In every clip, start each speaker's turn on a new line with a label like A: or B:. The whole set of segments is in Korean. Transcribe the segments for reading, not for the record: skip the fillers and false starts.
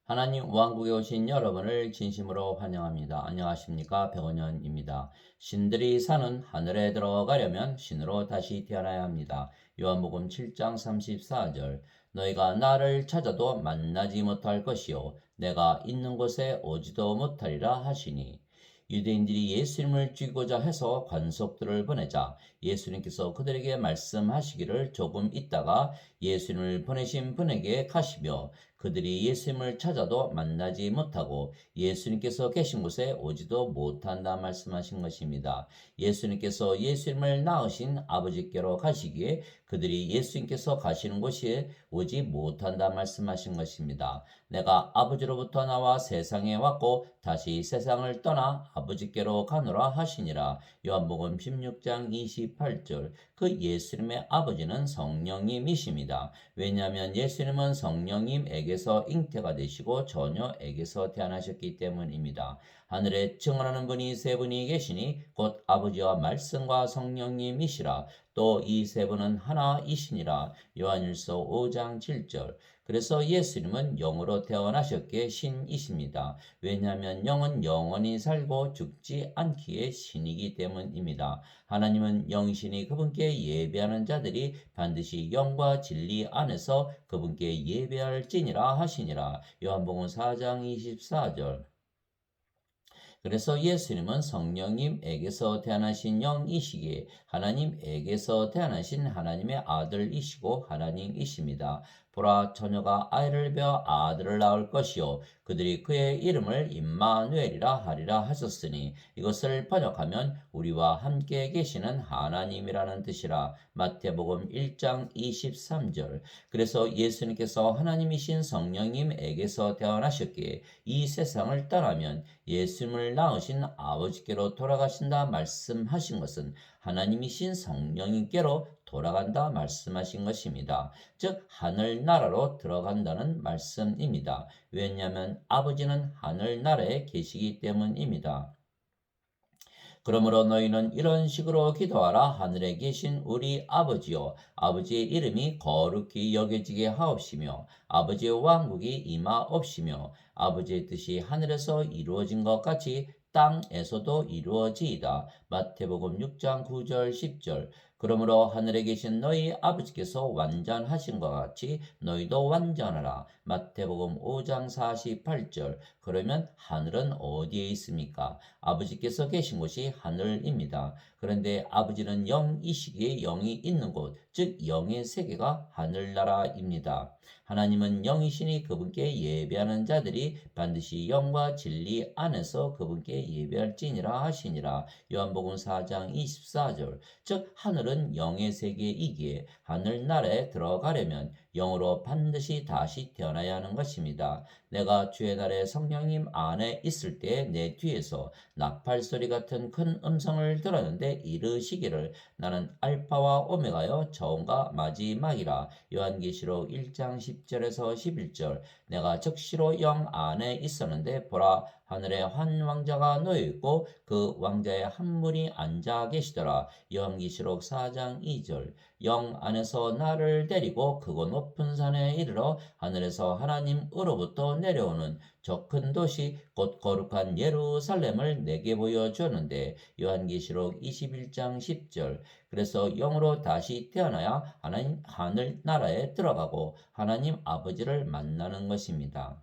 A: 하나님 왕국에 오신 여러분을 진심으로 환영합니다. 안녕하십니까? 백원현입니다. 신들이 사는 하늘에 들어가려면 신으로 다시 태어나야 합니다. 요한복음 7장 34절. 너희가 나를 찾아도 만나지 못할 것이요 내가 있는 곳에 오지도 못하리라 하시니. 유대인들이 예수님을 죽이고자 해서 관속들을 보내자 예수님께서 그들에게 말씀하시기를 조금 있다가 예수님을 보내신 분에게 가시며 그들이 예수님을 찾아도 만나지 못하고 예수님께서 계신 곳에 오지도 못한다 말씀하신 것입니다. 예수님께서 예수님을 낳으신 아버지께로 가시기에 그들이 예수님께서 가시는 곳에 오지 못한다 말씀하신 것입니다. 내가 아버지로부터 나와 세상에 왔고 다시 세상을 떠나 아버지께로 가노라 하시니라. 요한복음 16장 28절. 그 예수님의 아버지는 성령님이십니다. 왜냐하면 예수님은 성령님에게서 잉태가 되시고 처녀에게서 태어나셨기 때문입니다. 하늘에 증언하는 분이 세 분이 계시니 곧 아버지와 말씀과 성령님이시라. 또 이 세 분은 하나이시니라. 요한일서 5장 7절. 그래서 예수님은 영으로 태어나셨기에 신이십니다. 왜냐하면 영은 영원히 살고 죽지 않기에 신이기 때문입니다. 하나님은 영이시니 그분께 예배하는 자들이 반드시 영과 진리 안에서 그분께 예배할지니라 하시니라. 요한복음 4장 24절. 그래서 예수님은 성령님에게서 태어나신 영이시기에 하나님에게서 태어나신 하나님의 아들이시고 하나님이십니다. 보라, 처녀가 아이를 베어 아들을 낳을 것이요 그들이 그의 이름을 임마누엘이라 하리라 하셨으니 이것을 번역하면 우리와 함께 계시는 하나님이라는 뜻이라. 마태복음 1장 23절. 그래서 예수님께서 하나님이신 성령님에게서 태어나셨기에 이 세상을 떠나면 예수님을 낳으신 아버지께로 돌아가신다 말씀하신 것은 하나님이신 성령님께로 돌아간다 말씀하신 것입니다. 즉 하늘나라로 들어간다는 말씀입니다. 왜냐하면 아버지는 하늘나라에 계시기 때문입니다. 그러므로 너희는 이런 식으로 기도하라. 하늘에 계신 우리 아버지요, 아버지의 이름이 거룩히 여겨지게 하옵시며 아버지의 왕국이 임하옵시며 아버지의 뜻이 하늘에서 이루어진 것 같이 땅에서도 이루어지이다. 마태복음 6장 9절 10절. 그러므로 하늘에 계신 너희 아버지께서 완전하신 것 같이 너희도 완전하라. 마태복음 5장 48절. 그러면 하늘은 어디에 있습니까? 아버지께서 계신 곳이 하늘입니다. 그런데 아버지는 영이시기에 영이 있는 곳, 즉 영의 세계가 하늘나라입니다. 하나님은 영이시니 그분께 예배하는 자들이 반드시 영과 진리 안에서 그분께 예배할지니라 하시니라. 요한복음 4장 24절. 즉 하늘은 영의 세계이기에 하늘나라에 들어가려면 영으로 반드시 다시 태어나야 하는 것입니다. 내가 주의 날에 성령님 안에 있을 때 내 뒤에서 나팔소리 같은 큰 음성을 들었는데 이르시기를 나는 알파와 오메가여 처음과 마지막이라. 요한계시록 1장 10절에서 11절. 내가 적시로 영 안에 있었는데 보라, 하늘에 한 왕자가 놓여 있고 그 왕자의 한 분이 앉아 계시더라. 요한계시록 4장 2절. 영 안에서 나를 데리고 크고 높은 산에 이르러 하늘에서 하나님으로부터 내려오는 저 큰 도시 곧 거룩한 예루살렘을 내게 보여주었는데 요한계시록 21장 10절. 그래서 영으로 다시 태어나야 하나님 하늘 나라에 들어가고 하나님 아버지를 만나는 것입니다.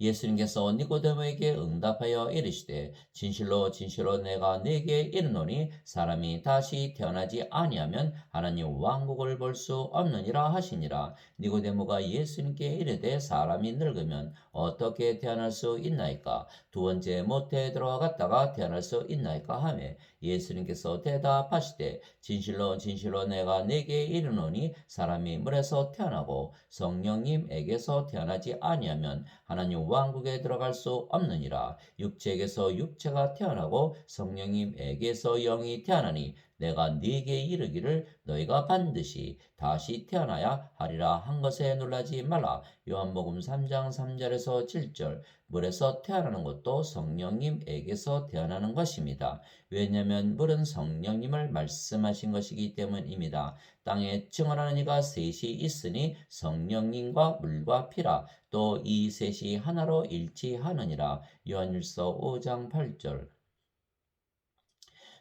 A: 예수님께서 니고데모에게 응답하여 이르시되 진실로 진실로 내가 네게 이르노니 사람이 다시 태어나지 아니하면 하나님 왕국을 볼 수 없느니라 하시니라. 니고데모가 예수님께 이르되 사람이 늙으면 어떻게 태어날 수 있나이까? 두 번째 모태에 들어갔다가 태어날 수 있나이까 하매 예수님께서 대답하시되 진실로 진실로 내가 네게 이르노니 사람이 물에서 태어나고 성령님에게서 태어나지 아니하면 하나님 왕국에 들어갈 수 없느니라. 육체에게서 육체가 태어나고 성령님에게서 영이 태어나니 내가 네게 이르기를 너희가 반드시 다시 태어나야 하리라 한 것에 놀라지 말라. 요한복음 3장 3절에서 7절. 물에서 태어나는 것도 성령님에게서 태어나는 것입니다. 왜냐하면 물은 성령님을 말씀하신 것이기 때문입니다. 땅에 증언하는 이가 셋이 있으니 성령님과 물과 피라. 또 이 셋이 하나로 일치하느니라. 요한일서 5장 8절.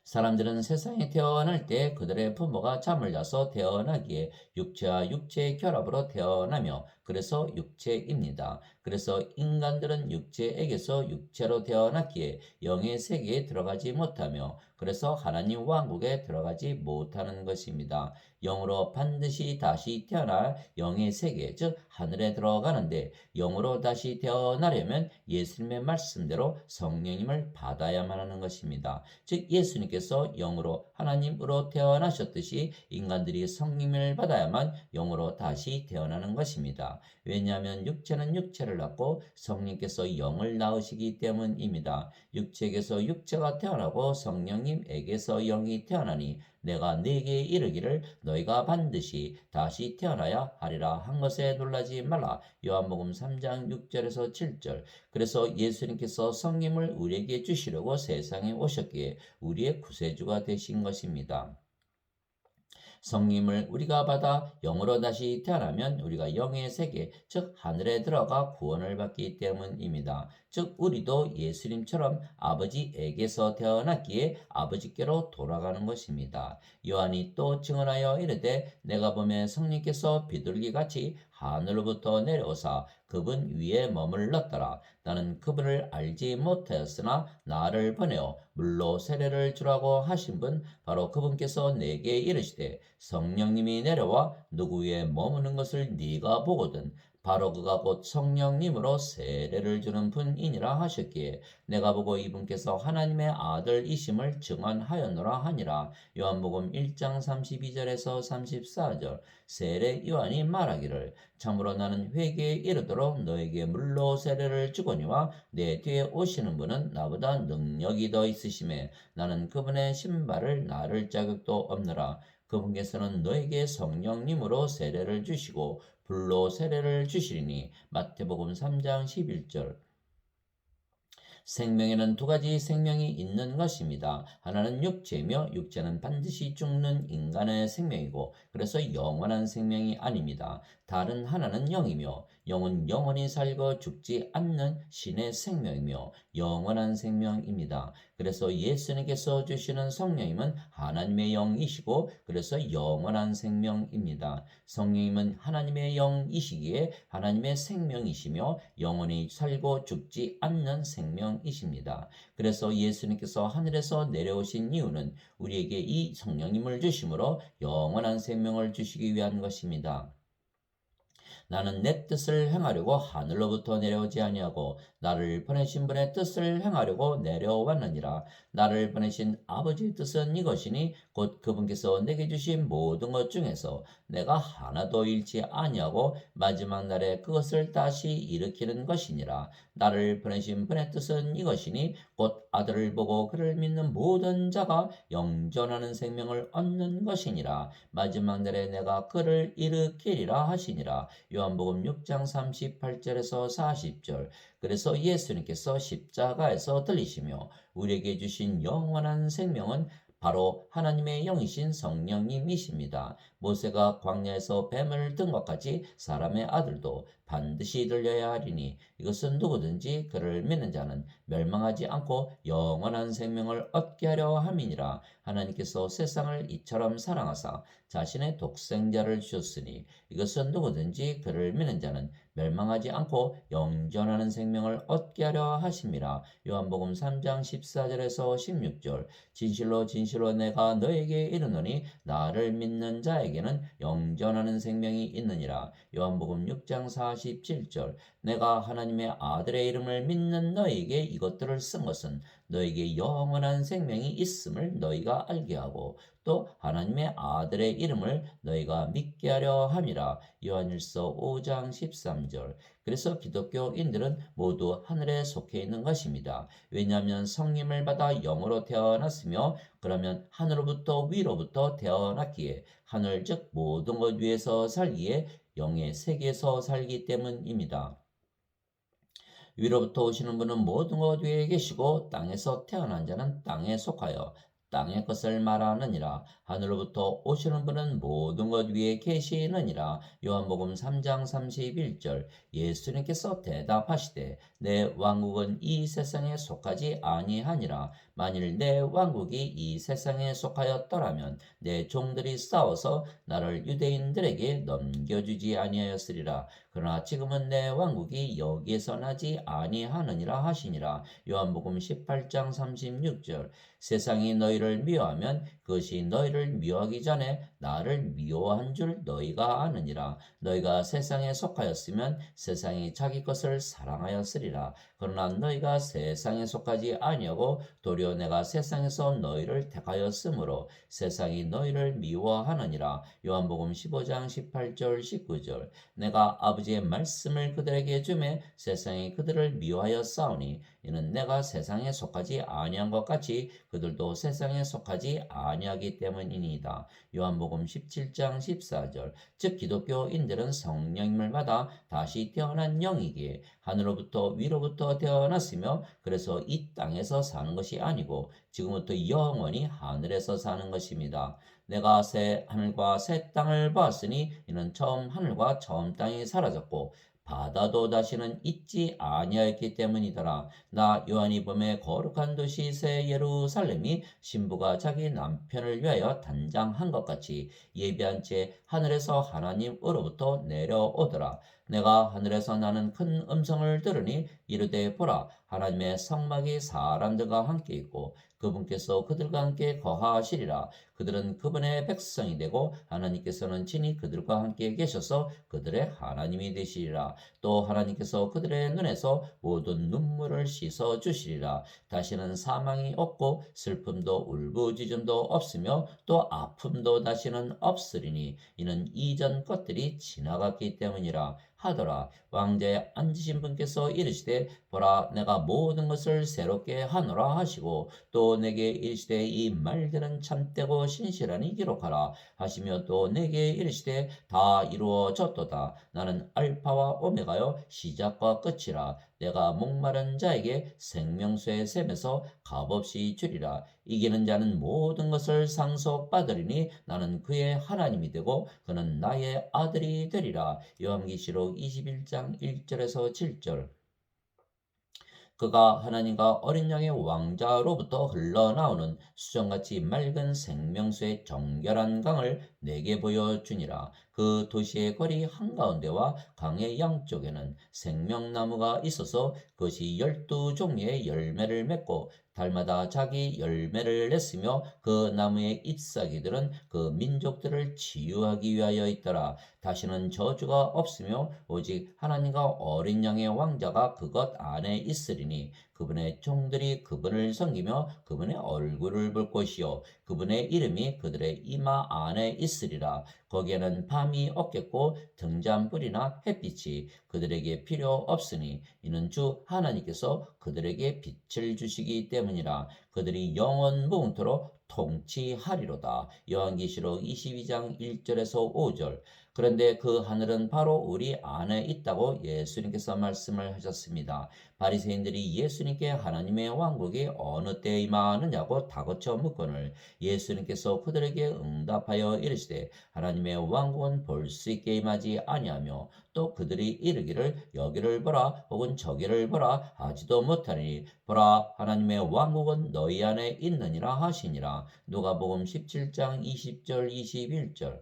A: 사람들은 세상에 태어날 때 그들의 부모가 잠을 자서 태어나기에 육체와 육체의 결합으로 태어나며 그래서 육체입니다. 그래서 인간들은 육체에게서 육체로 태어났기에 영의 세계에 들어가지 못하며 그래서 하나님 왕국에 들어가지 못하는 것입니다. 영으로 반드시 다시 태어나 영의 세계, 즉 하늘에 들어가는데 영으로 다시 태어나려면 예수님의 말씀대로 성령님을 받아야만 하는 것입니다. 즉 예수님께서 영으로 하나님으로 태어나셨듯이 인간들이 성령님을 받아야만 영으로 다시 태어나는 것입니다. 왜냐하면 육체는 육체를 낳고 성령께서 영을 낳으시기 때문입니다. 육체에게서 육체가 태어나고 성령님에게서 영이 태어나니 내가 네게 이르기를 너희가 반드시 다시 태어나야 하리라 한 것에 놀라지 말라. 요한복음 3장 6절에서 7절. 그래서 예수님께서 성령을 우리에게 주시려고 세상에 오셨기에 우리의 구세주가 되신 것입니다. 성님을 우리가 받아 영으로 다시 태어나면 우리가 영의 세계, 즉 하늘에 들어가 구원을 받기 때문입니다. 즉 우리도 예수님처럼 아버지에게서 태어났기에 아버지께로 돌아가는 것입니다. 요한이 또 증언하여 이르되 내가 보매 성령께서 비둘기같이 하늘로부터 내려오사 그분 위에 머물렀더라. 나는 그분을 알지 못하였으나 나를 보내어 물로 세례를 주라고 하신 분 바로 그분께서 내게 이르시되 성령님이 내려와 누구 위에 머무는 것을 네가 보거든 바로 그가 곧 성령님으로 세례를 주는 분이니라 하셨기에 내가 보고 이분께서 하나님의 아들이심을 증언하였노라 하니라. 요한복음 1장 32절에서 34절. 세례 요한이 말하기를 참으로 나는 회개에 이르도록 너에게 물로 세례를 주거니와 내 뒤에 오시는 분은 나보다 능력이 더 있으심에 나는 그분의 신발을 나를 자격도 없느라. 그분께서는 너에게 성령님으로 세례를 주시고 불로 세례를 주시리니. 마태복음 3장 11절. 생명에는 두 가지 생명이 있는 것입니다. 하나는 육체이며 육체는 반드시 죽는 인간의 생명이고 그래서 영원한 생명이 아닙니다. 다른 하나는 영이며 영은 영원히 살고 죽지 않는 신의 생명이며 영원한 생명입니다. 그래서 예수님께서 주시는 성령님은 하나님의 영이시고 그래서 영원한 생명입니다. 성령님은 하나님의 영이시기에 하나님의 생명이시며 영원히 살고 죽지 않는 생명이십니다. 그래서 예수님께서 하늘에서 내려오신 이유는 우리에게 이 성령님을 주심으로 영원한 생명을 주시기 위한 것입니다. 나는 내 뜻을 행하려고 하늘로부터 내려오지 아니하고 나를 보내신 분의 뜻을 행하려고 내려왔느니라. 나를 보내신 아버지의 뜻은 이것이니 곧 그분께서 내게 주신 모든 것 중에서 내가 하나도 잃지 아니하고 마지막 날에 그것을 다시 일으키는 것이니라. 나를 보내신 분의 뜻은 이것이니 곧 아들을 보고 그를 믿는 모든 자가 영존하는 생명을 얻는 것이니라. 마지막 날에 내가 그를 일으키리라 하시니라. 요한복음 6장 38절에서 40절. 그래서 예수님께서 십자가에서 들리시며 우리에게 주신 영원한 생명은 바로 하나님의 영이신 성령님이십니다. 모세가 광야에서 뱀을 든 것 같이 사람의 아들도 반드시 들려야 하리니 이것은 누구든지 그를 믿는 자는 멸망하지 않고 영원한 생명을 얻게 하려 함이니라. 하나님께서 세상을 이처럼 사랑하사 자신의 독생자를 주셨으니 이것은 누구든지 그를 믿는 자는 멸망하지 않고 영존하는 생명을 얻게 하려 하심이라. 요한복음 3장 14절에서 16절. 진실로 진실로 내가 너에게 이르노니 나를 믿는 자에게는 영존하는 생명이 있느니라. 요한복음 6장 47절. 내가 하나님의 아들의 이름을 믿는 너에게 이것들을 쓴 것은 너에게 영원한 생명이 있음을 너희가 알게 하고 또 하나님의 아들의 이름을 너희가 믿게 하려 함이라. 요한일서 5장 13절. 그래서 기독교인들은 모두 하늘에 속해 있는 것입니다. 왜냐하면 성림을 받아 영으로 태어났으며 그러면 하늘로부터 위로부터 태어났기에 하늘 즉 모든 것 위에서 살기에 영의 세계에서 살기 때문입니다. 위로부터 오시는 분은 모든 것 위에 계시고 땅에서 태어난 자는 땅에 속하여 땅의 것을 말하느니라. 하늘로부터 오시는 분은 모든 것 위에 계시느니라. 요한복음 3장 31절. 예수님께서 대답하시되 내 왕국은 이 세상에 속하지 아니하니라. 만일 내 왕국이 이 세상에 속하였더라면 내 종들이 싸워서 나를 유대인들에게 넘겨주지 아니하였으리라. 그러나 지금은 내 왕국이 여기에서 나지 아니하느니라 하시니라. 요한복음 18장 36절. 세상이 너희를 미워하면 그것이 너희를 미워하기 전에 나를 미워한 줄 너희가 아느니라. 너희가 세상에 속하였으면 세상이 자기 것을 사랑하였으리라. 그러나 너희가 세상에 속하지 아니하고 도리어 내가 세상에서 너희를 택하였으므로 세상이 너희를 미워하느니라. 요한복음 15장 18절 19절. 내가 아버지의 말씀을 그들에게 주매 세상이 그들을 미워하여 싸우니 이는 내가 세상에 속하지 아니한 것 같이 그들도 세상에 속하지 아니하기 때문이니이다. 요한복음 17장 14절. 즉 기독교인들은 성령님을 받아 다시 태어난 영이기에 하늘로부터 위로부터 태어났으며 그래서 이 땅에서 사는 것이 아니고 지금부터 영원히 하늘에서 사는 것입니다. 내가 새 하늘과 새 땅을 보았으니 이는 처음 하늘과 처음 땅이 사라졌고 바다도 다시는 있지 아니하였기 때문이더라. 나 요한이 봄에 거룩한 도시 새 예루살렘이 신부가 자기 남편을 위하여 단장한 것 같이 예비한 채 하늘에서 하나님으로부터 내려오더라. 내가 하늘에서 나는 큰 음성을 들으니 이르되 보라 하나님의 성막이 사람들과 함께 있고 그분께서 그들과 함께 거하시리라. 그들은 그분의 백성이 되고 하나님께서는 친히 그들과 함께 계셔서 그들의 하나님이 되시리라. 또 하나님께서 그들의 눈에서 모든 눈물을 씻어 주시리라. 다시는 사망이 없고 슬픔도 울부짖음도 없으며 또 아픔도 다시는 없으리니 이는 이전 것들이 지나갔기 때문이라 하더라. 왕좌에 앉으신 분께서 이르시되 보라 내가 모든 것을 새롭게 하노라 하시고 또 내게 이르시되 이 말들은 참되고 신실하니 기록하라 하시며 또 내게 이르시되 다 이루어졌도다. 나는 알파와 오메가요 시작과 끝이라. 내가 목마른 자에게 생명수의 샘에서 값없이 주리라. 이기는 자는 모든 것을 상속받으리니 나는 그의 하나님이 되고 그는 나의 아들이 되리라. 요한계시록 21장 1절에서 7절. 그가 하나님과 어린 양의 왕자로부터 흘러나오는 수정같이 맑은 생명수의 정결한 강을 내게 보여주니라. 그 도시의 거리 한가운데와 강의 양쪽에는 생명나무가 있어서 그것이 12종류의 열매를 맺고 달마다 자기 열매를 냈으며 그 나무의 잎사귀들은 그 민족들을 치유하기 위하여 있더라. 다시는 저주가 없으며 오직 하나님과 어린 양의 왕자가 그것 안에 있으리니 그분의 종들이 그분을 섬기며 그분의 얼굴을 볼 것이요 그분의 이름이 그들의 이마 안에 있으리라. 거기에는 밤이 없겠고 등잔불이나 햇빛이 그들에게 필요 없으니 이는 주 하나님께서 그들에게 빛을 주시기 때문이라. 그들이 영원 무궁토록 통치하리로다. 요한계시록 22장 1절에서 5절. 그런데 그 하늘은 바로 우리 안에 있다고 예수님께서 말씀을 하셨습니다. 바리새인들이 예수님께 하나님의 왕국이 어느 때에 임하느냐고 다그쳐 묻거늘 예수님께서 그들에게 응답하여 이르시되 하나님의 왕국은 볼 수 있게 임하지 아니하며 또 그들이 이르기를 여기를 보라 혹은 저기를 보라 하지도 못하니 보라 하나님의 왕국은 너희 안에 있느니라 하시니라. 누가복음 17장 20절 21절.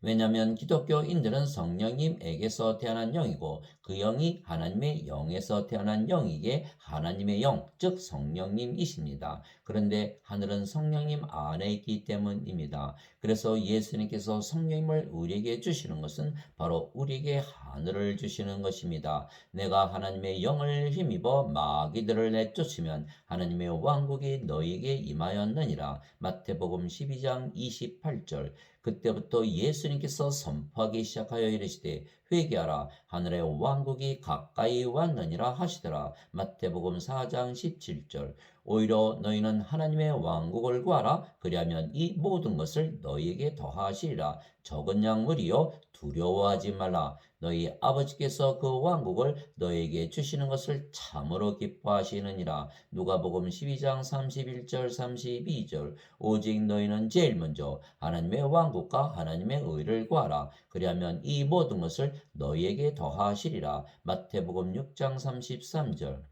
A: 왜냐하면 기독교인들은 성령님에게서 태어난 영이고 그 영이 하나님의 영에서 태어난 영이기에 하나님의 영, 즉 성령님이십니다. 그런데 하늘은 성령님 안에 있기 때문입니다. 그래서 예수님께서 성령님을 우리에게 주시는 것은 바로 우리에게 하늘을 주시는 것입니다. 내가 하나님의 영을 힘입어 마귀들을 내쫓으면 하나님의 왕국이 너희에게 임하였느니라. 마태복음 12장 28절. 그때부터 예수님께서 선포하기 시작하여 이르시되 회개하라 하늘의 왕국이 가까이 왔느니라 하시더라. 마태복음 4장 17절. 오히려 너희는 하나님의 왕국을 구하라. 그리하면 이 모든 것을 너희에게 더하시리라. 적은 양물이요 두려워하지 말라. 너희 아버지께서 그 왕국을 너희에게 주시는 것을 참으로 기뻐하시느니라. 누가복음 12장 31절 32절. 오직 너희는 제일 먼저 하나님의 왕국과 하나님의 의를 구하라. 그리하면 이 모든 것을 너희에게 더하시리라. 마태복음 6장 33절.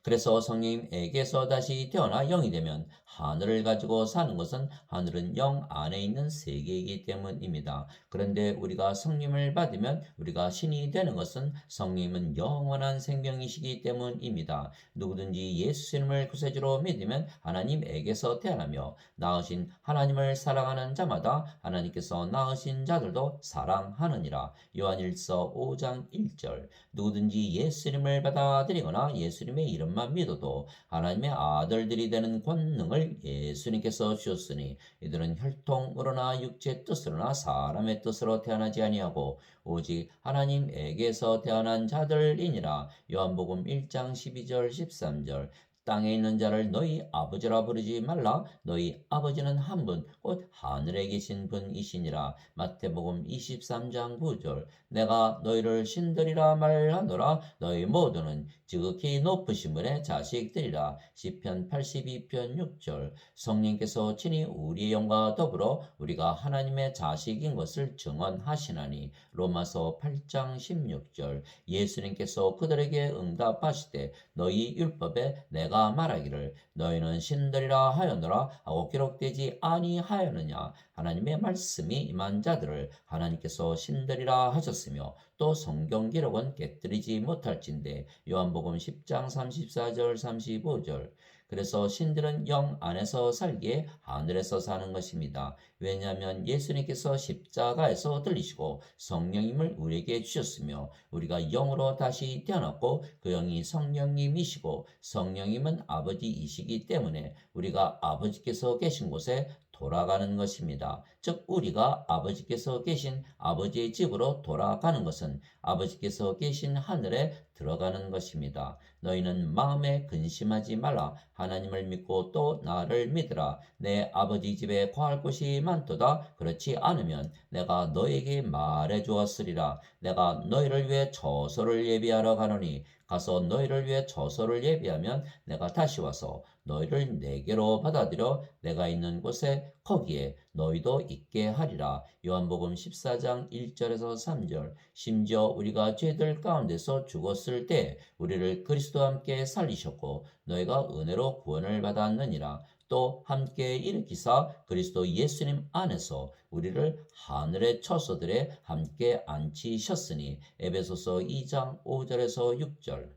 A: 그래서 성령님에게서 다시 태어나 영이 되면 하늘을 가지고 사는 것은 하늘은 영 안에 있는 세계이기 때문입니다. 그런데 우리가 성령을 받으면 우리가 신이 되는 것은 성령님은 영원한 생명이시기 때문입니다. 누구든지 예수님을 구세주로 믿으면 하나님에게서 태어나며 낳으신 하나님을 사랑하는 자마다 하나님께서 낳으신 자들도 사랑하느니라. 요한일서 5장 1절. 누구든지 예수님을 받아들이거나 예수님의 이름만 믿어도 하나님의 아들들이 되는 권능을 예수님께서 주셨으니 이들은 혈통으로나 육체의 뜻으로나 사람의 뜻으로 태어나지 아니하고 오직 하나님에게서 태어난 자들이니라. 요한복음 1장 12절 13절. 땅에 있는 자를 너희 아버지라 부르지 말라. 너희 아버지는 한 분, 곧 하늘에 계신 분이시니라. 마태복음 23장 9절. 내가 너희를 신들이라 말하노라. 너희 모두는 지극히 높으신 분의 자식들이라. 시편 82편 6절. 성령께서 친히 우리의 영과 더불어 우리가 하나님의 자식인 것을 증언하시나니. 로마서 8장 16절. 예수님께서 그들에게 응답하시되 너희 율법에 내가 말하기를 너희는 신들이라 하였노라 하고 기록되지 아니하였느냐. 하나님의 말씀이 임한 자들을 하나님께서 신들이라 하셨으며 또 성경 기록은 깨뜨리지 못할진대. 요한복음 10장 34절 35절. 그래서 신들은 영 안에서 살기에 하늘에서 사는 것입니다. 왜냐하면 예수님께서 십자가에서 들리시고 성령님을 우리에게 주셨으며 우리가 영으로 다시 태어났고 그 영이 성령님이시고 성령님은 아버지이시기 때문에 우리가 아버지께서 계신 곳에 돌아가는 것입니다. 즉 우리가 아버지께서 계신 아버지의 집으로 돌아가는 것은 아버지께서 계신 하늘에 들어가는 것입니다. 너희는 마음에 근심하지 말라. 하나님을 믿고 또 나를 믿으라. 내 아버지 집에 거할 곳이 많도다. 그렇지 않으면 내가 너에게 말해 주었으리라. 내가 너희를 위해 처소를 예비하러 가노니 가서 너희를 위해 처소를 예비하면 내가 다시 와서 너희를 내게로 받아들여 내가 있는 곳에 거기에 너희도 있게 하리라. 요한복음 14장 1절에서 3절. 심지어 우리가 죄들 가운데서 죽었을 때 우리를 그리스도와 함께 살리셨고 너희가 은혜로 구원을 받았느니라. 또 함께 일으키사 그리스도 예수님 안에서 우리를 하늘의 처소들에 함께 앉히셨으니. 에베소서 2장 5절에서 6절.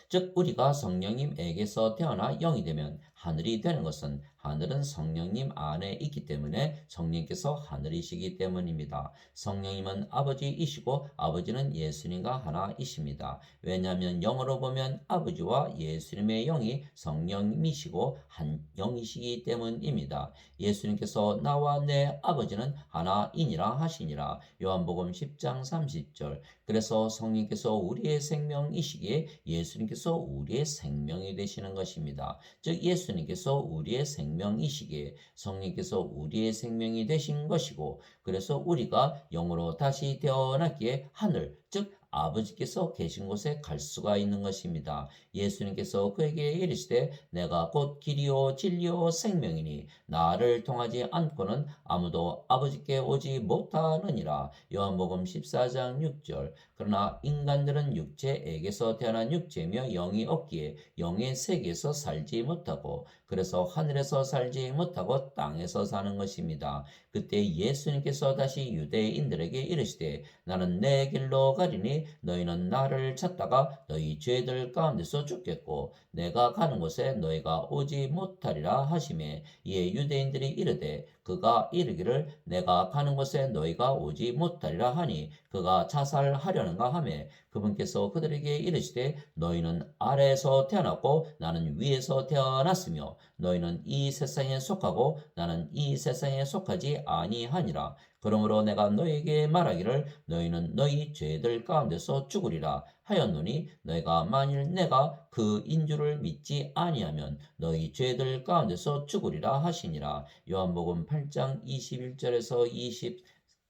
A: 즉 우리가 성령님에게서 태어나 영이 되면 하늘이 되는 것은 하늘은 성령님 안에 있기 때문에 성령께서 하늘이시기 때문입니다. 성령님은 아버지이시고 아버지는 예수님과 하나이십니다. 왜냐하면 영어로 보면 아버지와 예수님의 영이 성령님이시고 한 영이시기 때문입니다. 예수님께서 나와 내 아버지는 하나이니라 하시니라. 요한복음 10장 30절. 그래서 성령께서 우리의 생명이시기에 예수님께서 우리의 생명이 되시는 것입니다. 즉 예수님께서 우리의 생명이시기에 성령께서 우리의 생명이 되신 것이고 그래서 우리가 영으로 다시 태어났기에 하늘 즉 아버지께서 계신 곳에 갈 수가 있는 것입니다. 예수님께서 그에게 이르시되 내가 곧 길이요 진리요 생명이니 나를 통하지 않고는 아무도 아버지께 오지 못하느니라. 요한복음 14장 6절. 그러나 인간들은 육체에게서 태어난 육체며 영이 없기에 영의 세계에서 살지 못하고 그래서 하늘에서 살지 못하고 땅에서 사는 것입니다. 그때 예수님께서 다시 유대인들에게 이르시되 나는 내 길로 가리니 너희는 나를 찾다가 너희 죄들 가운데서 죽겠고 내가 가는 곳에 너희가 오지 못하리라 하시매 이에 유대인들이 이르되 그가 이르기를 내가 가는 곳에 너희가 오지 못하리라 하니 그가 자살하려는가 하매 그분께서 그들에게 이르시되 너희는 아래에서 태어났고 나는 위에서 태어났으며 너희는 이 세상에 속하고 나는 이 세상에 속하지 아니하니라. 그러므로 내가 너희에게 말하기를 너희는 너희 죄들 가운데서 죽으리라 하였노니 너희가 만일 내가 그 인주를 믿지 아니하면 너희 죄들 가운데서 죽으리라 하시니라. 요한복음 8장 21절에서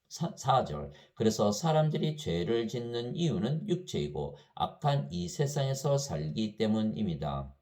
A: 24절. 그래서 사람들이 죄를 짓는 이유는 육체이고 악한 이 세상에서 살기 때문입니다.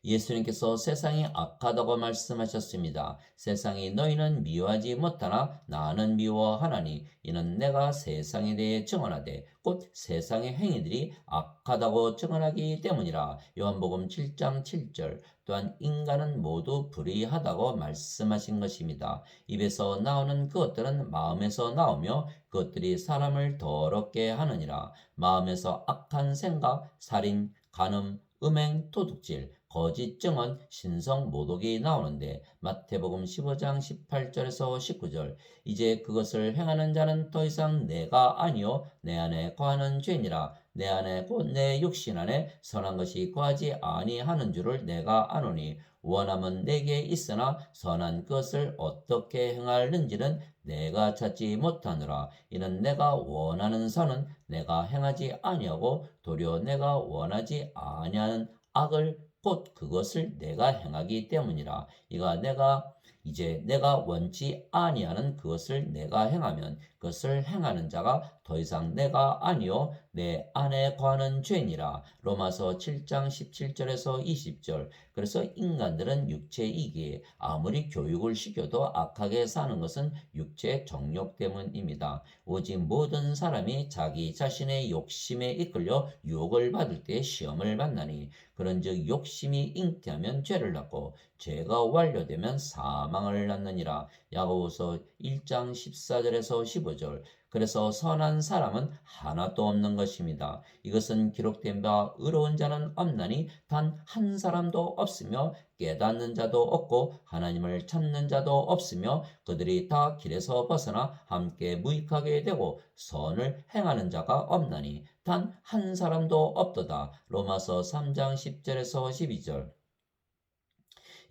A: 예수님께서 세상이 악하다고 말씀하셨습니다. 세상이 너희는 미워하지 못하나 나는 미워하나니 이는 내가 세상에 대해 증언하되 곧 세상의 행위들이 악하다고 증언하기 때문이라. 요한복음 7장 7절. 또한 인간은 모두 불의하다고 말씀하신 것입니다. 입에서 나오는 그것들은 마음에서 나오며 그것들이 사람을 더럽게 하느니라. 마음에서 악한 생각, 살인, 간음, 음행, 도둑질, 거짓 증언, 신성 모독이 나오는데 마태복음 15장 18절에서 19절. 이제 그것을 행하는 자는 더 이상 내가 아니요 내 안에 거하는 죄니라. 내 안에 곧 내 육신 안에 선한 것이 거하지 아니하는 줄을 내가 아노니 원함은 내게 있으나 선한 것을 어떻게 행하는지는 내가 찾지 못하느라. 이는 내가 원하는 선은 내가 행하지 아니하고 도리어 내가 원하지 아니하는 악을 곧 그것을 내가 행하기 때문이라. 이제 내가 원치 아니하는 그것을 내가 행하면 그것을 행하는 자가 더 이상 내가 아니요 내 안에 거하는 죄니라. 로마서 7장 17절에서 20절. 그래서 인간들은 육체이기에 아무리 교육을 시켜도 악하게 사는 것은 육체의 정욕 때문입니다. 오직 모든 사람이 자기 자신의 욕심에 이끌려 유혹을 받을 때 시험을 만나니 그런즉 욕심이 잉태하면 죄를 낳고 죄가 완료되면 사망을 낳느니라. 야고보서 1장 14절에서 15절. 그래서 선한 사람은 하나도 없는 것입니다. 이것은 기록된 바 의로운 자는 없나니 단 한 사람도 없으며 깨닫는 자도 없고 하나님을 찾는 자도 없으며 그들이 다 길에서 벗어나 함께 무익하게 되고 선을 행하는 자가 없나니 단 한 사람도 없도다. 로마서 3장 10절에서 12절.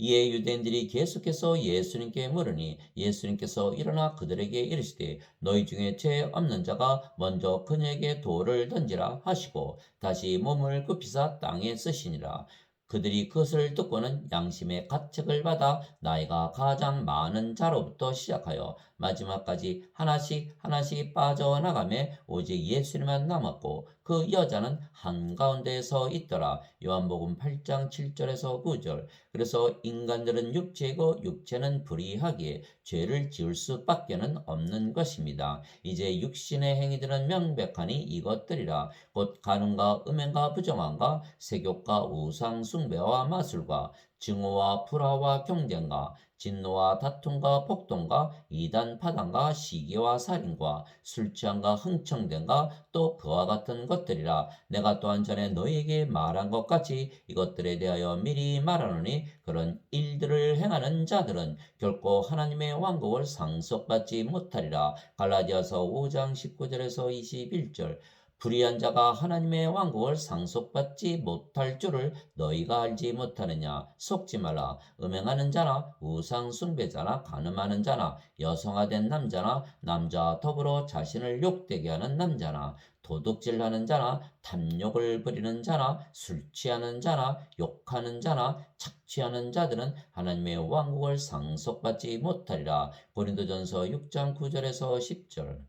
A: 이에 유대인들이 계속해서 예수님께 물으니 예수님께서 일어나 그들에게 이르시되 너희 중에 죄 없는 자가 먼저 그녀에게 돌을 던지라 하시고 다시 몸을 굽히사 땅에 쓰시니라. 그들이 그것을 듣고는 양심의 가책을 받아 나이가 가장 많은 자로부터 시작하여 마지막까지 하나씩 하나씩 빠져나가매 오직 예수님만 남았고 그 여자는 한가운데에 서 있더라. 요한복음 8장 7절에서 9절. 그래서 인간들은 육체이고 육체는 불의하기에 죄를 지을 수밖에는 없는 것입니다. 이제 육신의 행위들은 명백하니 이것들이라. 곧 간음과 음행과 부정함과 세욕과 우상 숭배와 마술과 증오와 불화와 경쟁과 진노와 다툼과 폭동과 이단 파단과 시기와 살인과 술 취함과 흥청됨과 또 그와 같은 것들이라. 내가 또한 전에 너희에게 말한 것 같이 이것들에 대하여 미리 말하노니 그런 일들을 행하는 자들은 결코 하나님의 왕국을 상속받지 못하리라. 갈라디아서 5장 19절에서 21절. 불의한 자가 하나님의 왕국을 상속받지 못할 줄을 너희가 알지 못하느냐. 속지 말라. 음행하는 자나 우상 숭배자나 간음하는 자나 여성화된 남자나 남자와 더불어 자신을 욕되게 하는 남자나 도둑질하는 자나 탐욕을 부리는 자나 술 취하는 자나 욕하는 자나 착취하는 자들은 하나님의 왕국을 상속받지 못하리라. 고린도전서 6장 9절에서 10절.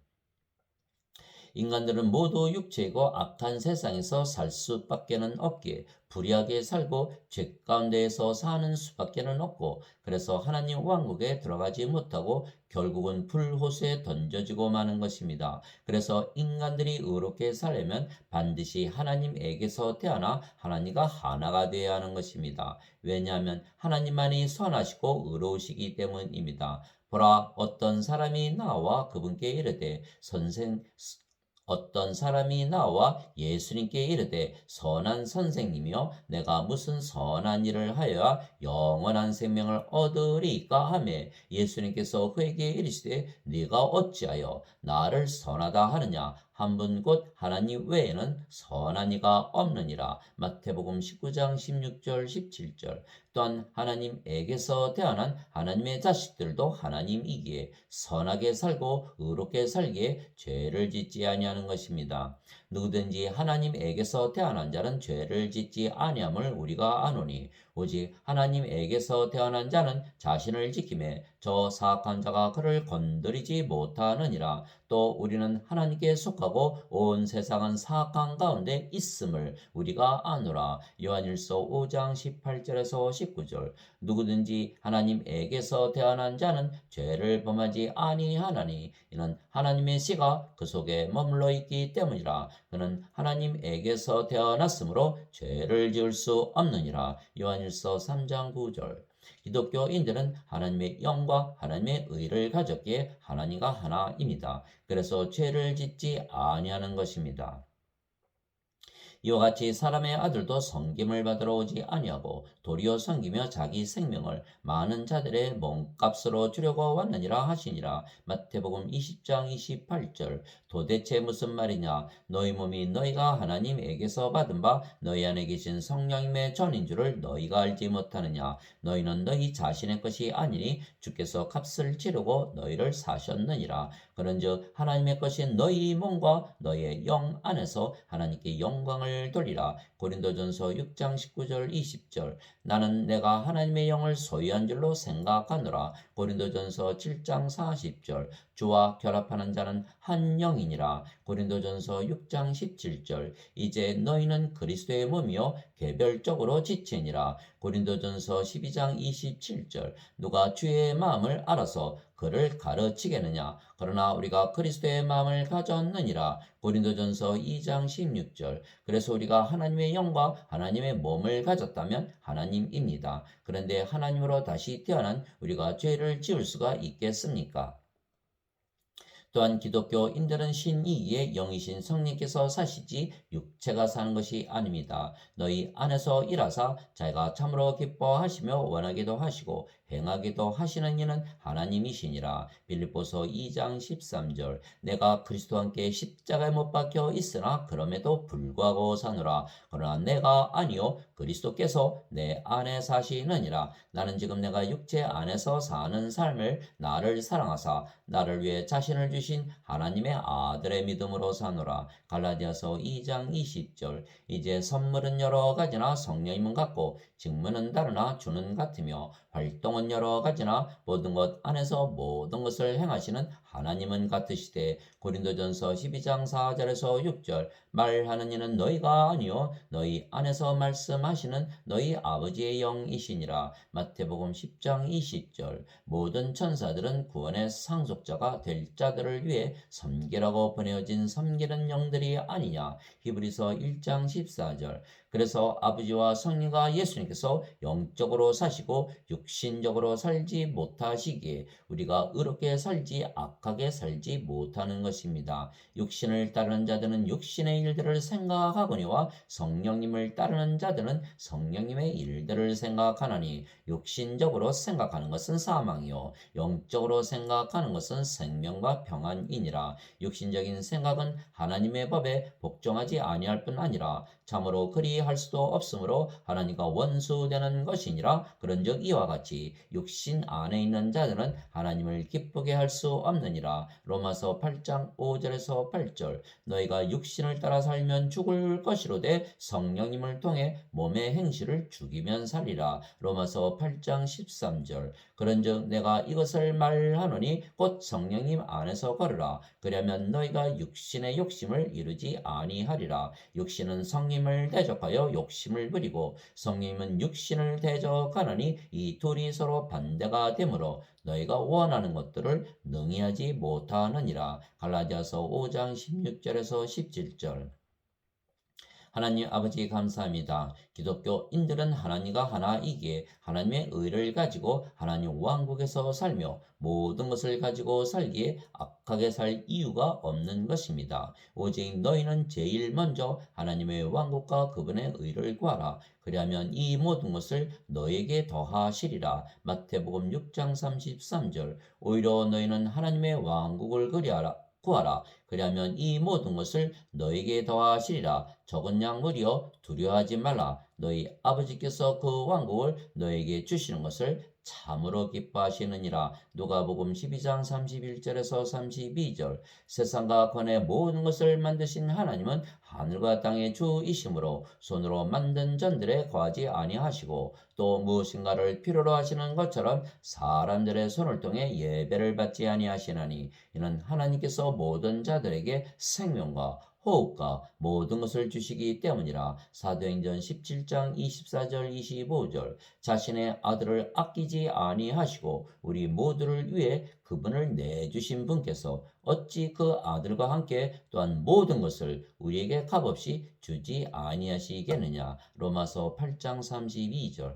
A: 인간들은 모두 육체이고 악한 세상에서 살 수밖에는 없기에 불의하게 살고 죄 가운데에서 사는 수밖에는 없고, 그래서 하나님 왕국에 들어가지 못하고 결국은 불호수에 던져지고 마는 것입니다. 그래서 인간들이 의롭게 살려면 반드시 하나님에게서 태어나 하나님과 하나가 되어야 하는 것입니다. 왜냐하면 하나님만이 선하시고 의로우시기 때문입니다. 보라, 어떤 사람이 나와 예수님께 이르되 선한 선생님이여 내가 무슨 선한 일을 하여야 영원한 생명을 얻으리까 하매, 예수님께서 그에게 이르시되 네가 어찌하여 나를 선하다 하느냐, 한 분 곧 하나님 외에는 선한 이가 없느니라. 마태복음 19장 16절 17절. 또한 하나님에게서 태어난 하나님의 자식들도 하나님이기에 선하게 살고 의롭게 살기에 죄를 짓지 아니하는 것입니다. 누구든지 하나님에게서 태어난 자는 죄를 짓지 아니함을 우리가 아노니, 오직 하나님에게서 태어난 자는 자신을 지킴에 저 사악한 자가 그를 건드리지 못하느니라. 또 우리는 하나님께 속하고 온 세상은 사악한 가운데 있음을 우리가 아노라. 요한일서 5장 18절에서 19절. 누구든지 하나님에게서 태어난 자는 죄를 범하지 아니하나니, 이는 하나님의 씨가 그 속에 머물러 있기 때문이라. 그는 하나님에게서 태어났으므로 죄를 지을 수 없느니라. 요한일서 3장 9절. 기독교인들은 하나님의 영과 하나님의 의를 가졌기에 하나님과 하나입니다. 그래서 죄를 짓지 아니하는 것입니다. 이와 같이 사람의 아들도 섬김을 받으러 오지 아니하고 도리어 섬기며 자기 생명을 많은 자들의 몸값으로 주려고 왔느니라 하시니라. 마태복음 20장 28절. 도대체 무슨 말이냐? 너희 몸이 너희가 하나님에게서 받은 바 너희 안에 계신 성령님의 전인 줄을 너희가 알지 못하느냐? 너희는 너희 자신의 것이 아니니 주께서 값을 치르고 너희를 사셨느니라. 그런즉 하나님의 것인 너희 몸과 너희의 영 안에서 하나님께 영광을 돌리라. 고린도전서 6장 19절 20절. 나는 내가 하나님의 영을 소유한 줄로 생각하노라. 고린도전서 7장 40절. 주와 결합하는 자는 한 영이니라. 고린도전서 6장 17절. 이제 너희는 그리스도의 몸이요 개별적으로 지체니라. 고린도전서 12장 27절. 누가 주의 마음을 알아서 그를 가르치겠느냐? 그러나 우리가 그리스도의 마음을 가졌느니라. 고린도전서 2장 16절. 그래서 우리가 하나님의 영과 하나님의 몸을 가졌다면 하나님입니다. 그런데 하나님으로 다시 태어난 우리가 죄를 지을 수가 있겠습니까? 또한 기독교인들은 신이의 영이신 성령께서 사시지 육체가 사는 것이 아닙니다. 너희 안에서 일하사 자기가 참으로 기뻐하시며 원하기도 하시고 행하기도 하시는 이는 하나님이시니라. 빌립보서 2장 13절. 내가 그리스도와 함께 십자가에 못 박혀 있으나 그럼에도 불구하고 사노라. 그러나 내가 아니요 그리스도께서 내 안에 사시느니라. 나는 지금 내가 육체 안에서 사는 삶을 나를 사랑하사 나를 위해 자신을 주신 하나님의 아들의 믿음으로 사노라. 갈라디아서 2장 20절. 이제 선물은 여러 가지나 성령님은 같고 직무는 다르나 주는 같으며 활동은 여러 가지나 모든 것 안에서 모든 것을 행하시는 하나님은 같으시되. 고린도전서 12장 4절에서 6절. 말하는 이는 너희가 아니요 너희 안에서 말씀하시는 너희 아버지의 영이시니라. 마태복음 10장 20절. 모든 천사들은 구원의 상속자가 될 자들을 위해 섬기라고 보내어진 섬기는 영들이 아니냐. 히브리서 1장 14절. 그래서 아버지와 성령과 예수님께서 영적으로 사시고 육신적으로 살지 못하시기에 우리가 의롭게 살지 악하게 살지 못하는 것입니다. 육신을 따르는 자들은 육신의 일들을 생각하거니와 성령님을 따르는 자들은 성령님의 일들을 생각하나니, 육신적으로 생각하는 것은 사망이요 영적으로 생각하는 것은 생명과 평안이니라. 육신적인 생각은 하나님의 법에 복종하지 아니할 뿐 아니라 참으로 그리할 수도 없으므로 하나님과 원수되는 것이니라. 그런즉 이와 같이 육신 안에 있는 자들은 하나님을 기쁘게 할 수 없느니 하느니라. 로마서 8장 5절에서 8절. 너희가 육신을 따라 살면 죽을 것이로되 성령님을 통해 몸의 행실을 죽이면 살리라. 로마서 8장 13절. 그런즉 내가 이것을 말하노니 곧 성령님 안에서 걸으라. 그러면 너희가 육신의 욕심을 이루지 아니하리라. 육신은 성님을 대적하여 욕심을 부리고 성님은 육신을 대적하느니 이 둘이 서로 반대가 되므로 너희가 원하는 것들을 능히 하지 못하느니라. 갈라디아서 5장 16절에서 17절. 하나님 아버지 감사합니다. 기독교인들은 하나님과 하나이기에 하나님의 의를 가지고 하나님 왕국에서 살며 모든 것을 가지고 살기에 악하게 살 이유가 없는 것입니다. 오직 너희는 제일 먼저 하나님의 왕국과 그분의 의를 구하라. 그리하면 이 모든 것을 너에게 더하시리라. 마태복음 6장 33절. 오히려 너희는 하나님의 왕국을 구하라. 그리하면 이 모든 것을 너에게 더하시리라. 적은 양물이여 두려워하지 말라. 너희 아버지께서 그 왕국을 너에게 주시는 것을 참으로 기뻐하시느니라. 누가복음 12장 31절에서 32절. 세상과 권의 모든 것을 만드신 하나님은 하늘과 땅의 주이시므로 손으로 만든 전들에 거하지 아니하시고 또 무엇인가를 필요로 하시는 것처럼 사람들의 손을 통해 예배를 받지 아니하시나니 이는 하나님께서 모든 자들에게 생명과 호흡과 모든 것을 주시기 때문이라. 사도행전 17장 24절 25절. 자신의 아들을 아끼지 아니하시고 우리 모두를 위해 그분을 내주신 분께서 어찌 그 아들과 함께 또한 모든 것을 우리에게 값없이 주지 아니하시겠느냐. 로마서 8장 32절.